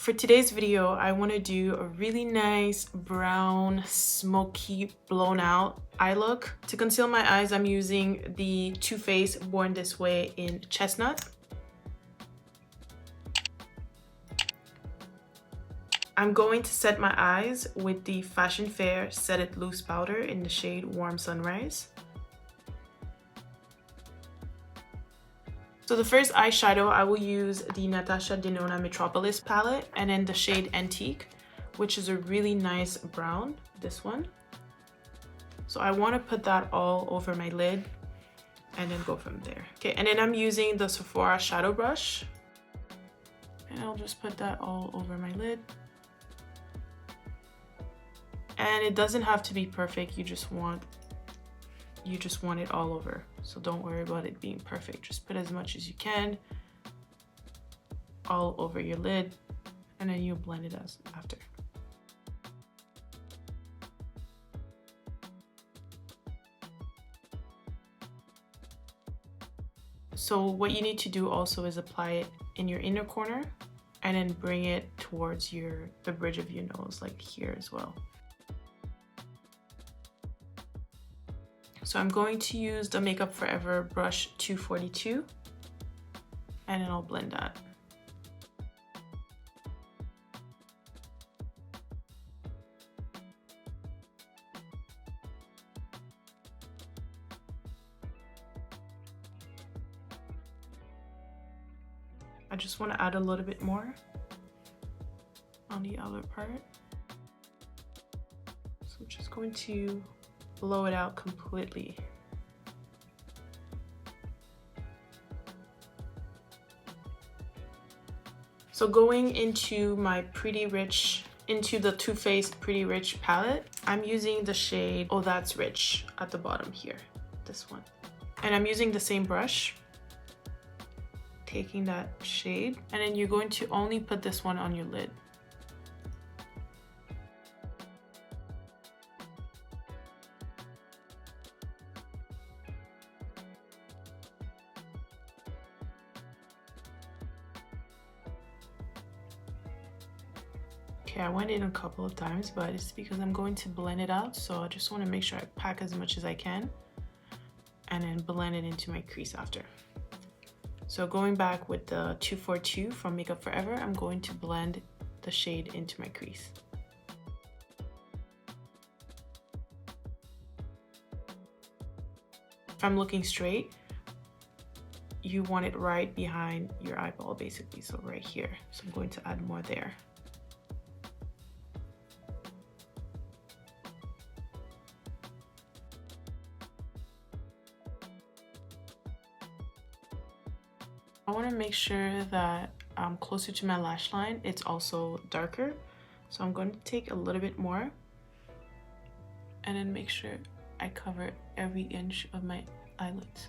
For today's video, I want to do a really nice brown, smoky, blown out eye look. To conceal my eyes, I'm using the Too Faced Born This Way in Chestnut. I'm going to set my eyes with the Fashion Fair Set It Loose powder in the shade Warm Sunrise. So the first eyeshadow, I will use the Natasha Denona Metropolis palette and then the shade Antique, which is a really nice brown, this one. So I want to put that all over my lid and then go from there. Okay, and then I'm using the Sephora shadow brush and I'll just put that all over my lid. And it doesn't have to be perfect, you just want it all over. So don't worry about it being perfect. Just put as much as you can all over your lid and then you blend it after. So what you need to do also is apply it in your inner corner and then bring it towards the bridge of your nose, like here as well. So I'm going to use the Makeup Forever brush 242 and then I'll blend that. I just want to add a little bit more on the outer part. So I'm just going to blow it out completely. So going into my the Too Faced Pretty Rich palette, I'm using the shade Oh That's Rich at the bottom here, this one. And I'm using the same brush, taking that shade, and then you're going to only put this one on your lid. Okay, I went in a couple of times, but it's because I'm going to blend it out, so I just want to make sure I pack as much as I can and then blend it into my crease after. So going back with the 242 from Makeup Forever, I'm going to blend the shade into my crease. If I'm looking straight, you want it right behind your eyeball basically, so right here. So I'm going to add more there. I want to make sure that closer to my lash line, it's also darker. So I'm going to take a little bit more and then make sure I cover every inch of my eyelids.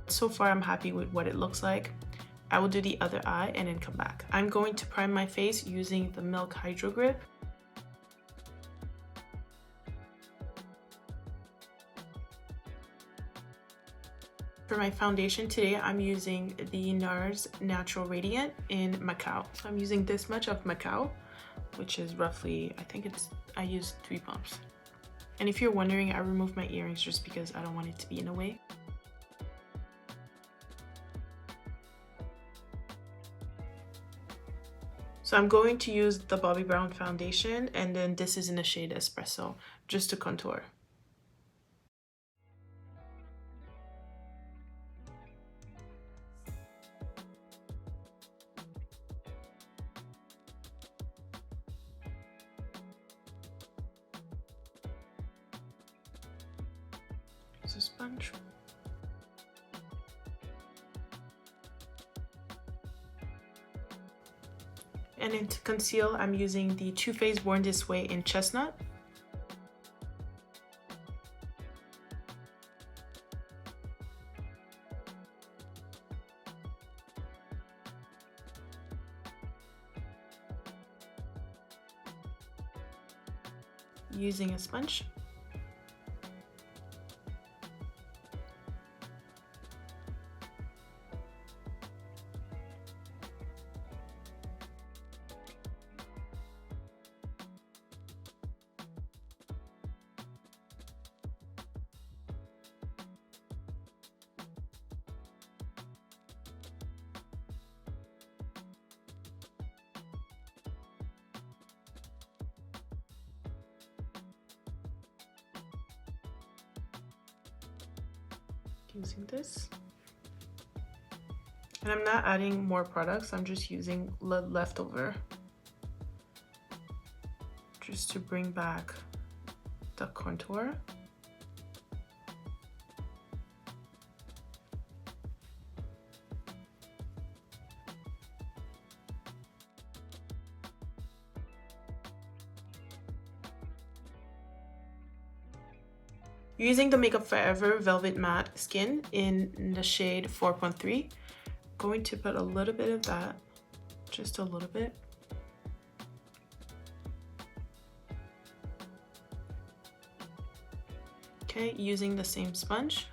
So far, I'm happy with what it looks like. I will do the other eye and then come back. I'm going to prime my face using the Milk Hydro Grip. For my foundation today, I'm using the NARS Natural Radiant in Macao. So I'm using this much of Macao, which is roughly, I used 3 pumps. And if you're wondering, I removed my earrings just because I don't want it to be in the way. So I'm going to use the Bobbi Brown foundation, and then this is in the shade Espresso, just to contour. It's a sponge. And then to conceal, I'm using the Too Faced Born This Way in Chestnut. using a sponge. Using this, and I'm not adding more products, I'm just using leftover just to bring back the contour. Using the Makeup Forever Velvet Matte Skin in the shade 4.3, going to put a little bit of that, just a little bit. Okay, using the same sponge.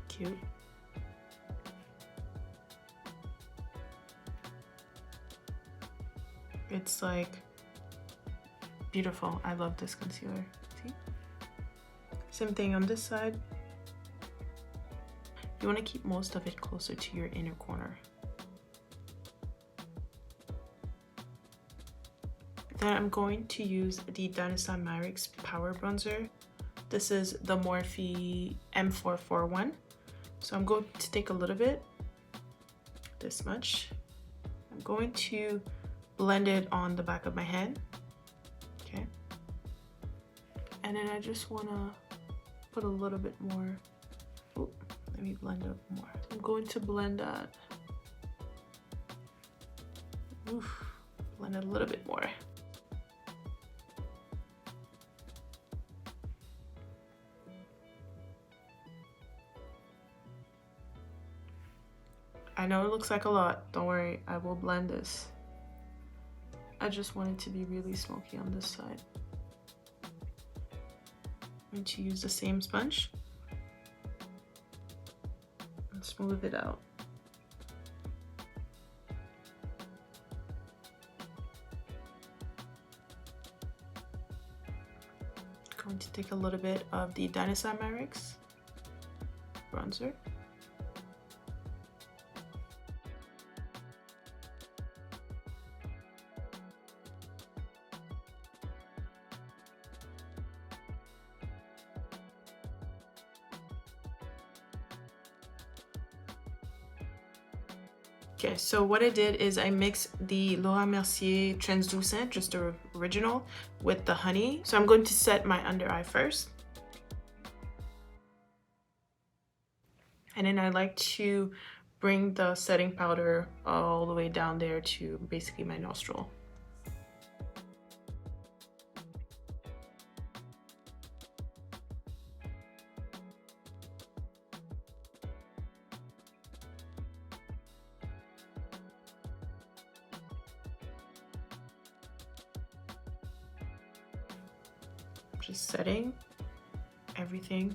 Cute. It's like beautiful. I love this concealer. See? Same thing on this side. You want to keep most of it closer to your inner corner. Then I'm going to use the Dynasty Marix Power Bronzer. This is the Morphe M441. So I'm going to take a little bit, this much. I'm going to blend it on the back of my hand, okay? And then I just wanna put a little bit more. Ooh, let me blend it more. I'm going to blend that. Oof, blend it a little bit more. I know it looks like a lot, don't worry, I will blend this. I just want it to be really smoky on this side. I'm going to use the same sponge and smooth it out. Going to take a little bit of the Dynasty Marix bronzer. Okay, so what I did is I mixed the Laura Mercier Translucent, just the original, with the honey. So I'm going to set my under eye first. And then I like to bring the setting powder all the way down there to basically my nostril. Just setting everything.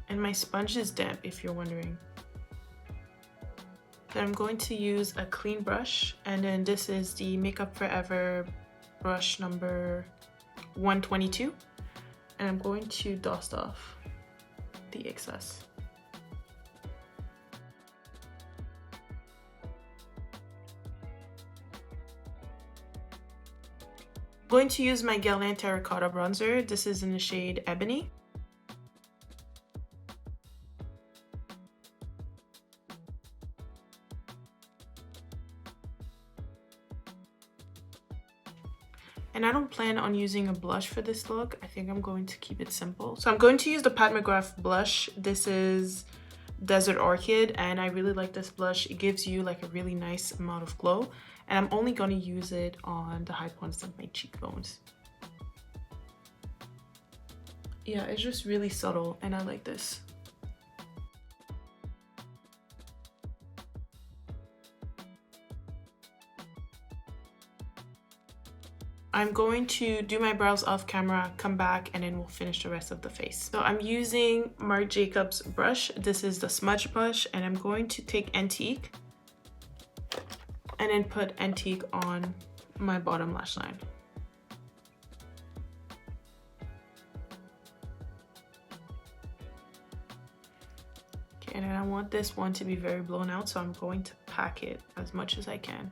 And my sponge is damp, if you're wondering. Then I'm going to use a clean brush, and then this is the Makeup Forever brush number 122, and I'm going to dust off the excess. I'm going to use my Guerlain Terracotta bronzer. This is in the shade Ebony. And I don't plan on using a blush for this look. I think I'm going to keep it simple. So I'm going to use the Pat McGrath blush. This is Desert Orchid, and I really like this blush. It gives you like a really nice amount of glow, and I'm only going to use it on the high points of my cheekbones. Yeah, it's just really subtle and I like this. I'm going to do my brows off camera, come back, and then we'll finish the rest of the face. So I'm using Marc Jacobs brush. This is the Smudge brush, and I'm going to take Antique and then put Antique on my bottom lash line. Okay, and then I want this one to be very blown out, so I'm going to pack it as much as I can.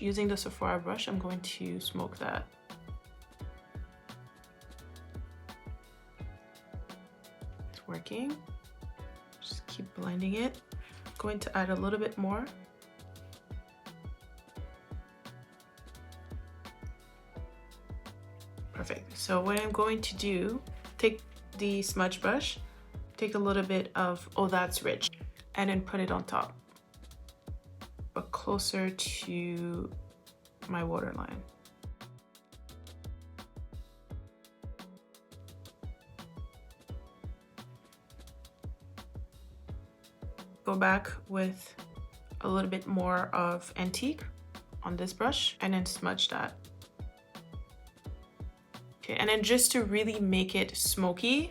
Using the Sephora brush, I'm going to smoke that. It's working. Just keep blending it. I'm going to add a little bit more. Perfect. So what I'm going to do, take the smudge brush, take a little bit of Oh That's Rich, and then put it on top, but closer to my waterline. Go back with a little bit more of Antique on this brush and then smudge that. Okay, and then just to really make it smoky,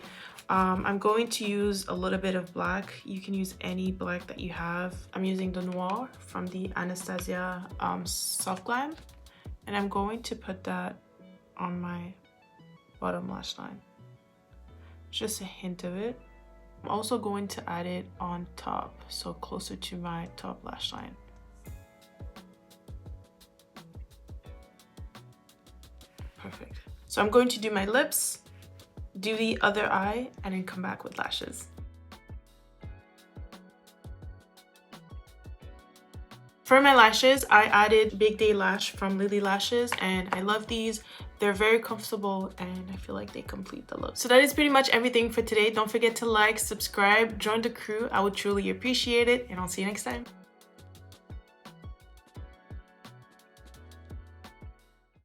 I'm going to use a little bit of black. You can use any black that you have. I'm using the Noir from the Anastasia Soft Glam, and I'm going to put that on my bottom lash line. Just a hint of it. I'm also going to add it on top, so closer to my top lash line. Perfect. So I'm going to do my lips, do the other eye, and then come back with lashes. For my lashes, I added Big Day Lash from Lily Lashes, and I love these. They're very comfortable and I feel like they complete the look. So that is pretty much everything for today. Don't forget to like, subscribe, join the crew. I would truly appreciate it, and I'll see you next time.